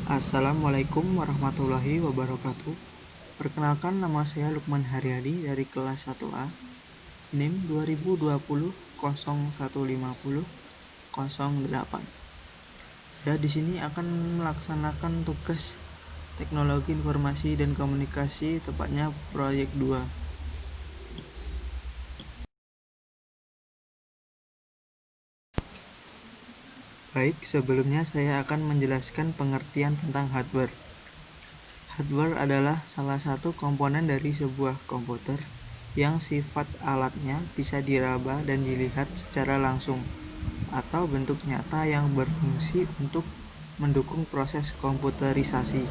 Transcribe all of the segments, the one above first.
Assalamualaikum warahmatullahi wabarakatuh. Perkenalkan, nama saya Lukman Haryadi dari kelas 1A, NIM 2020 0150 08. Saya di sini akan melaksanakan tugas Teknologi Informasi dan Komunikasi, tepatnya proyek 2. Baik, sebelumnya saya akan menjelaskan pengertian tentang hardware. Hardware adalah salah satu komponen dari sebuah komputer yang sifat alatnya bisa diraba dan dilihat secara langsung, atau bentuk nyata yang berfungsi untuk mendukung proses komputerisasi.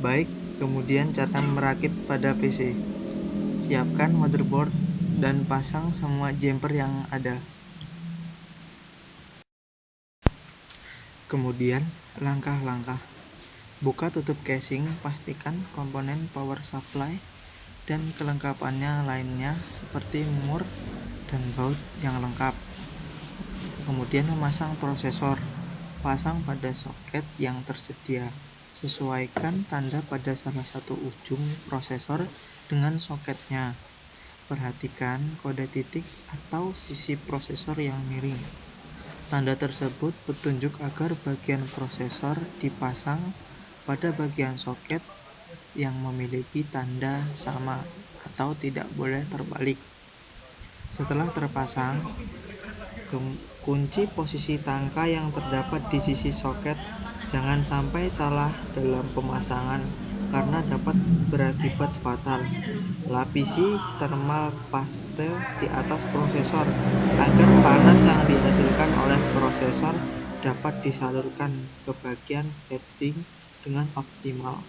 Baik, kemudian cara merakit pada PC. Siapkan motherboard dan pasang semua jumper yang ada. Kemudian, langkah-langkah. Buka tutup casing, pastikan komponen power supply dan kelengkapannya lainnya seperti mur dan baut yang lengkap. Kemudian memasang prosesor. Pasang pada soket yang tersedia. Sesuaikan tanda pada salah satu ujung prosesor dengan soketnya. Perhatikan kode titik atau sisi prosesor yang miring. Tanda tersebut petunjuk agar bagian prosesor dipasang pada bagian soket yang memiliki tanda sama atau tidak boleh terbalik. Setelah terpasang, kunci posisi tangka yang terdapat di sisi soket. Jangan sampai salah dalam pemasangan karena dapat berakibat fatal. Lapisi thermal paste di atas prosesor agar panas yang dihasilkan oleh prosesor dapat disalurkan ke bagian heatsink dengan optimal.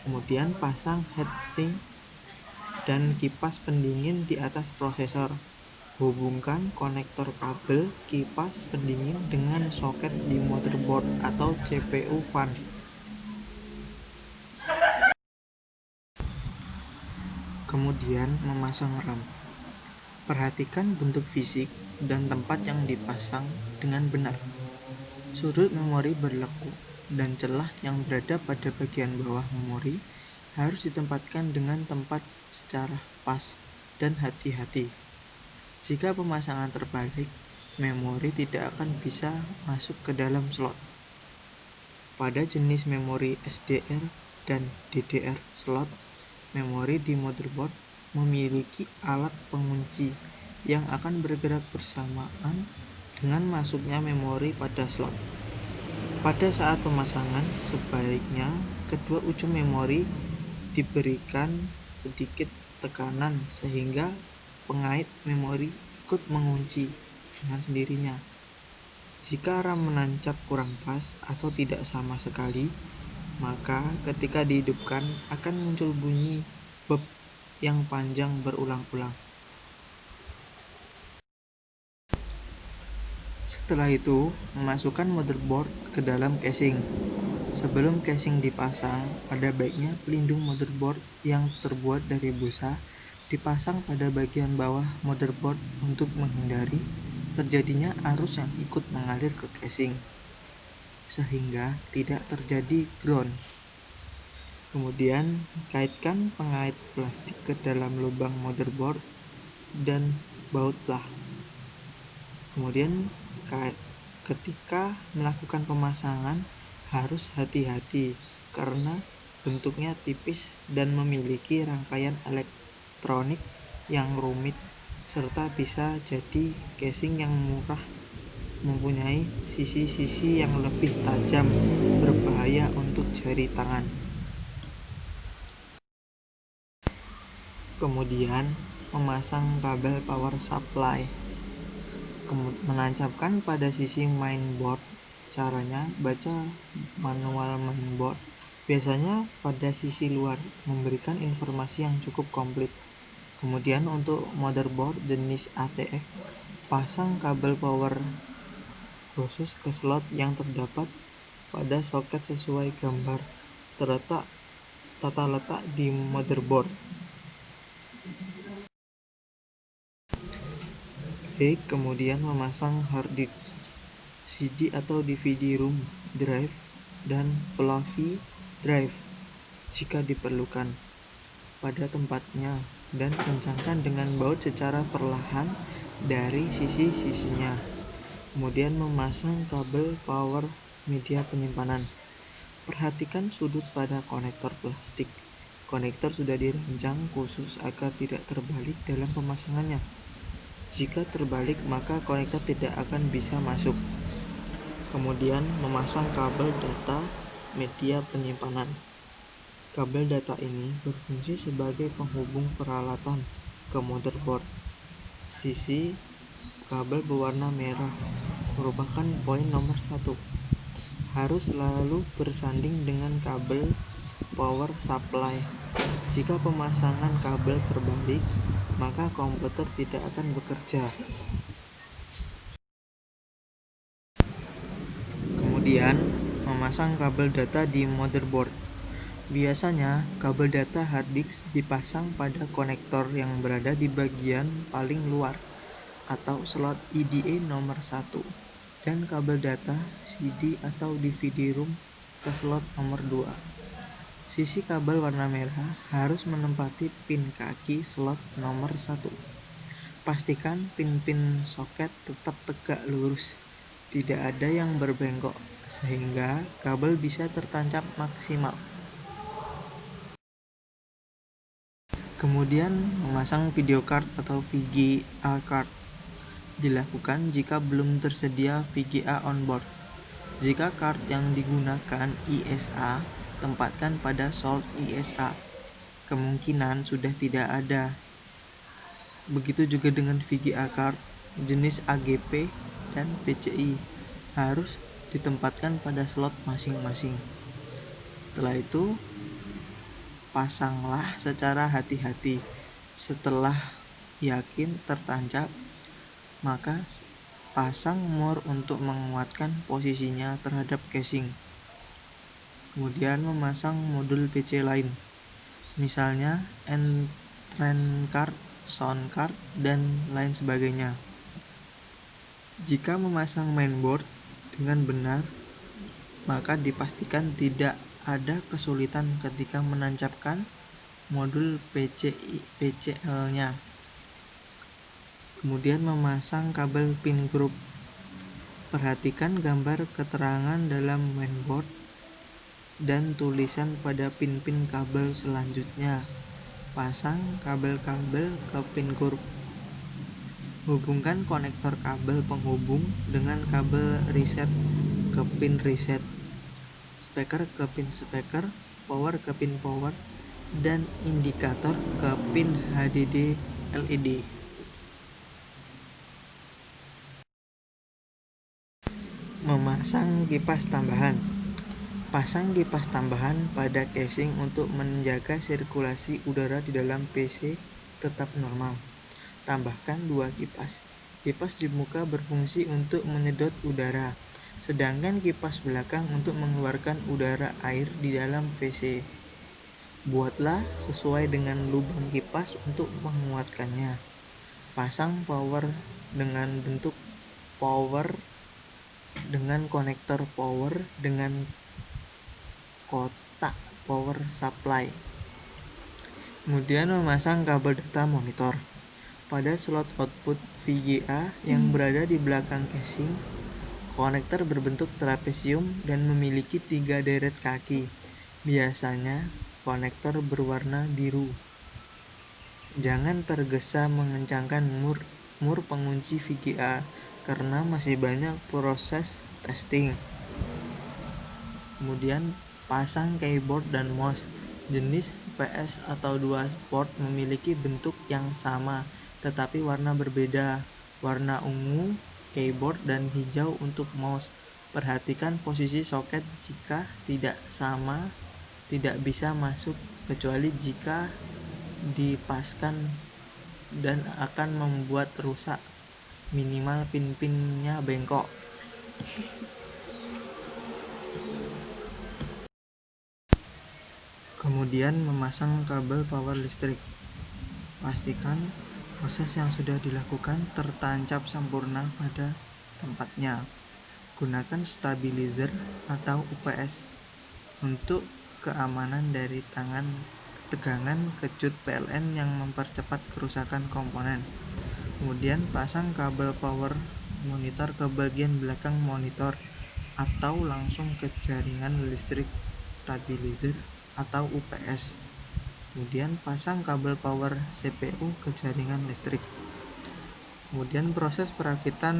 Kemudian pasang heatsink dan kipas pendingin di atas prosesor. Hubungkan konektor kabel kipas pendingin dengan soket di motherboard atau CPU fan. Kemudian memasang RAM. Perhatikan bentuk fisik dan tempat yang dipasang dengan benar. Sudut memori berlaku dan celah yang berada pada bagian bawah memori harus ditempatkan dengan tempat secara pas dan hati-hati. Jika pemasangan terbalik, memori tidak akan bisa masuk ke dalam slot. Pada jenis memori SDR dan DDR slot, memori di motherboard memiliki alat pengunci yang akan bergerak bersamaan dengan masuknya memori pada slot. Pada saat pemasangan, sebaiknya kedua ujung memori diberikan sedikit tekanan sehingga pengait memori ikut mengunci dengan sendirinya. Jika RAM menancap kurang pas atau tidak sama sekali, maka ketika dihidupkan akan muncul bunyi bep yang panjang berulang-ulang. Setelah itu, memasukkan motherboard ke dalam casing. Sebelum casing dipasang, ada baiknya pelindung motherboard yang terbuat dari busa dipasang pada bagian bawah motherboard untuk menghindari terjadinya arus yang ikut mengalir ke casing, sehingga tidak terjadi ground. Kemudian, kaitkan pengait plastik ke dalam lubang motherboard dan bautlah. Kemudian, ketika melakukan pemasangan harus hati-hati karena bentuknya tipis dan memiliki rangkaian elektronik yang rumit, serta bisa jadi casing yang murah mempunyai sisi-sisi yang lebih tajam, berbahaya untuk jari tangan. Kemudian, memasang kabel power supply. Menancapkan pada sisi mainboard. Caranya, baca manual mainboard. Biasanya pada sisi luar, memberikan informasi yang cukup komplit. Kemudian untuk motherboard jenis ATX, pasang kabel power khusus ke slot yang terdapat pada soket sesuai gambar tata letak di motherboard. Kemudian memasang hard disk, CD atau DVD-ROM drive, dan floppy drive jika diperlukan pada tempatnya, dan kencangkan dengan baut secara perlahan dari sisi-sisinya. Kemudian memasang kabel power media penyimpanan. Perhatikan sudut pada konektor plastik. Konektor sudah dirancang khusus agar tidak terbalik dalam pemasangannya. Jika terbalik, maka konektor tidak akan bisa masuk. Kemudian memasang kabel data media penyimpanan. Kabel data ini berfungsi sebagai penghubung peralatan ke motherboard. Sisi kabel berwarna merah merupakan poin nomor 1. Harus selalu bersanding dengan kabel power supply. Jika pemasangan kabel terbalik, maka komputer tidak akan bekerja. Kemudian, memasang kabel data di motherboard. Biasanya, kabel data hard disk dipasang pada konektor yang berada di bagian paling luar atau slot IDE nomor 1, dan kabel data CD atau DVD-ROM ke slot nomor 2. Sisi kabel warna merah harus menempati pin kaki slot nomor 1. Pastikan pin-pin soket tetap tegak lurus, tidak ada yang berbengkok, sehingga kabel bisa tertancap maksimal. Kemudian memasang video card atau VGA card dilakukan jika belum tersedia VGA onboard. Jika card yang digunakan ISA, tempatkan pada source ISA. Kemungkinan sudah tidak ada. Begitu juga dengan VGA card jenis AGP dan PCI, harus ditempatkan pada slot masing-masing. Setelah itu, pasanglah secara hati-hati. Setelah yakin tertancap, maka pasang more untuk menguatkan posisinya terhadap casing. Kemudian memasang modul PC lain, misalnya entrance card, sound card, dan lain sebagainya. Jika memasang mainboard dengan benar, maka dipastikan tidak ada kesulitan ketika menancapkan modul PCL-nya. Kemudian memasang kabel pin group. Perhatikan gambar keterangan dalam mainboard dan tulisan pada pin-pin kabel selanjutnya. Pasang kabel-kabel ke pin group. Hubungkan konektor kabel penghubung dengan kabel reset ke pin reset, speaker ke pin speaker, power ke pin power, dan indikator ke pin HDD LED. Memasang kipas tambahan. Pasang kipas tambahan pada casing untuk menjaga sirkulasi udara di dalam PC tetap normal. Tambahkan 2 kipas. Kipas di muka berfungsi untuk menyedot udara, sedangkan kipas belakang untuk mengeluarkan udara air di dalam PC. Buatlah sesuai dengan lubang kipas untuk menguatkannya. Pasang power dengan bentuk power dengan konektor power dengan kotak power supply. Kemudian memasang kabel data monitor pada slot output VGA yang berada di belakang casing. Konektor berbentuk trapesium dan memiliki 3 deret kaki. Biasanya konektor berwarna biru. Jangan tergesa mengencangkan mur pengunci VGA karena masih banyak proses testing. Kemudian pasang keyboard dan mouse. Jenis PS atau dual port memiliki bentuk yang sama tetapi warna berbeda. Warna ungu keyboard dan hijau untuk mouse. Perhatikan posisi soket. Jika tidak sama, tidak bisa masuk kecuali jika dipaskan dan akan membuat rusak, minimal pin-pinnya bengkok. Kemudian memasang kabel power listrik. Pastikan proses yang sudah dilakukan tertancap sempurna pada tempatnya. Gunakan stabilizer atau UPS untuk keamanan dari tegangan kejut PLN yang mempercepat kerusakan komponen. Kemudian pasang kabel power monitor ke bagian belakang monitor atau langsung ke jaringan listrik stabilizer atau UPS. Kemudian pasang kabel power CPU ke jaringan listrik. Kemudian proses perakitan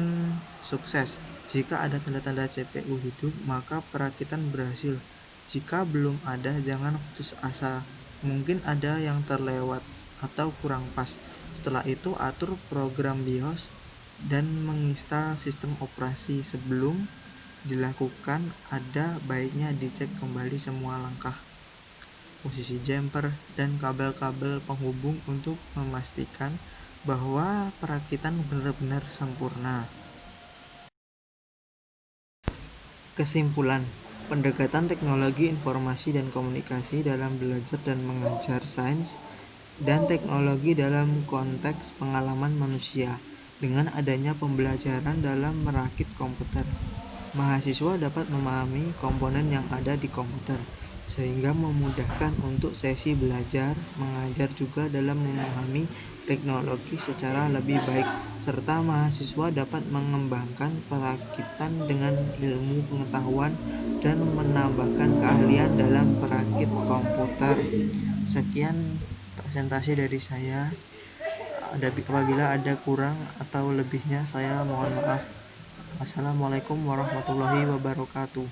sukses. Jika ada tanda-tanda CPU hidup, maka perakitan berhasil. Jika belum ada, jangan putus asa. Mungkin ada yang terlewat atau kurang pas. Setelah itu, atur program BIOS dan menginstal sistem operasi. Sebelum dilakukan, ada baiknya dicek kembali semua langkah, posisi jumper, dan kabel-kabel penghubung untuk memastikan bahwa perakitan benar-benar sempurna. Kesimpulan, pendekatan teknologi informasi dan komunikasi dalam belajar dan mengajar sains dan teknologi dalam konteks pengalaman manusia. Dengan adanya pembelajaran dalam merakit komputer, mahasiswa dapat memahami komponen yang ada di komputer, sehingga memudahkan untuk sesi belajar mengajar juga dalam memahami teknologi secara lebih baik, serta mahasiswa dapat mengembangkan perakitan dengan ilmu pengetahuan dan menambahkan keahlian dalam perakit komputer. Sekian presentasi dari saya. Apabila ada kurang atau lebihnya, saya mohon maaf. Assalamualaikum warahmatullahi wabarakatuh.